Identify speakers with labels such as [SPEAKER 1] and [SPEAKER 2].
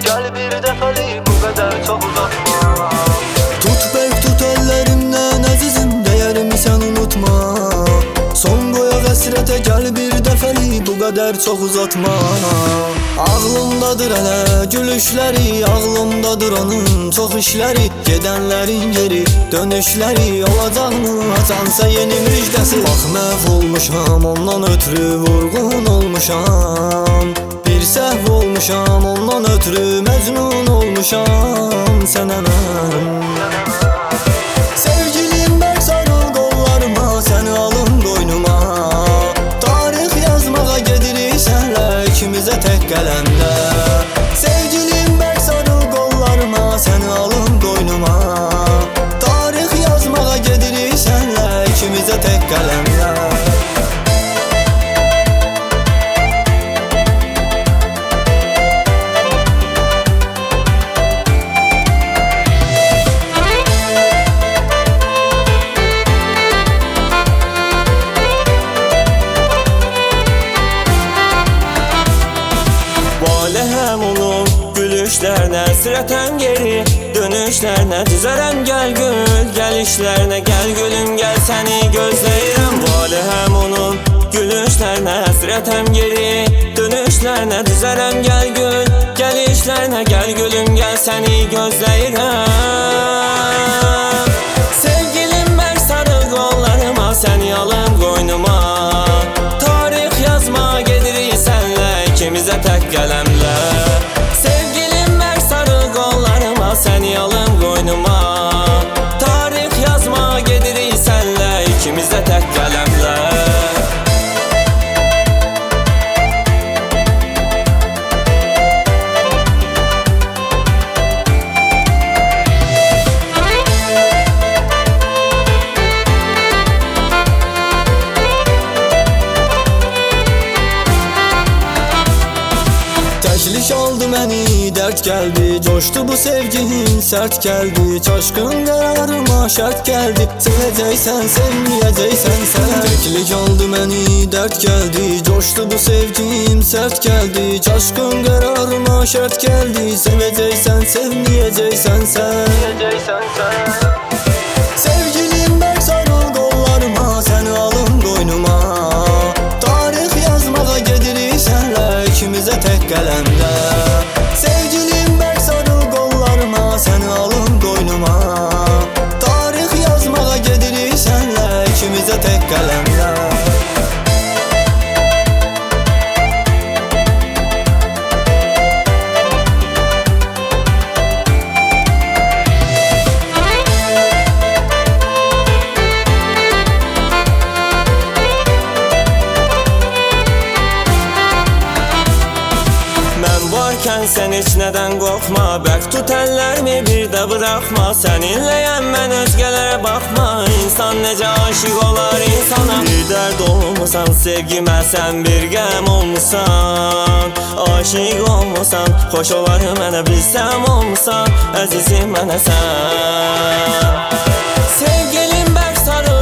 [SPEAKER 1] gel bir dəfəlik bu qədər çox uzatma.
[SPEAKER 2] Tut bərk tut əllərimdən əzizim, dəyərimi sən unutma. Son qoyaq əsrətə gel bir dəfəlik bu qədər çox uzatma. Ağlımdadır hələ gülüşləri, ağlımdadır onun çox işləri. Gedənlərin geri dönüşləri olacaqmı haçansa yeni müjdəsi. Bax məhv olmuşam ondan ötürü vurğun olmuşam. Bir səhv olmuşam ondan ötürü məcnun olmuşam sənə mən. Sevgilim bək sarıl qollarıma, səni alım qoynuma. Tarix yazmağa gedirik sənlə ikimizə tək qələmdə. Sevgilim bək sarıl qollarıma, səni alım qoynuma. Tarix yazmağa gedirik sənlə ikimizə tək qələmdə.
[SPEAKER 3] Valehəm olum gülüşlərinə, sirətəm geri dönüşlərinə. Düzərəm gəl gül, gəlişlərinə, gəl gülüm gəl səni gözləyirəm. Valehəm olum gülüşlərinə, sirətəm geri dönüşlərinə. Düzərəm gəl gül, gəlişlərinə, gəl gülüm gəl səni gözləyirəm. Sevgilim bək sarıl qollarıma, səni alım qoynuma. Tarix yazma gedirik sənlə ikimizə tək qələmlə. Sevgilim bək sarıl qollarıma, səni alım qoynuma. Tarix yazma gedirik sənlə ikimizə tək qələmlə.
[SPEAKER 2] Təklik aldı məni, dərd gəldi, coşdu bu sevgin sərt gəldi. Çaşqın qərarıma şərt gəldi, sevəcəksən, sevməyəcəksən sən. Təklik aldı məni, dərd gəldi, coşdu bu sevgin sərt gəldi. Çaşqın qərarıma şərt gəldi, sevəcəksən, sevməyəcəksən sən. Sevgilim bək sarıl qollarıma, səni alım qoynuma. Tarix yazmağa gedirik sənlə ikimizə tək qələmdə. Sevgilim bək sarıl qollarıma, səni alım qoynuma. Tarix yazmağa gedirik sənlə ikimizə tək qələmdə.
[SPEAKER 3] Varkən sən heç nədən qorxma, bərk tut əllərimi bir də buraxma. Səninləyəm mən özgələrə baxma, insan necə aşıq olar insana. Bir dərd olmusan sevgimə, sən bir qəm olmusan. Aşıq olmusan, xoş olar mənə bilsəm olmusan. Əzizim mənə sən. Sevgilim bərk sarıl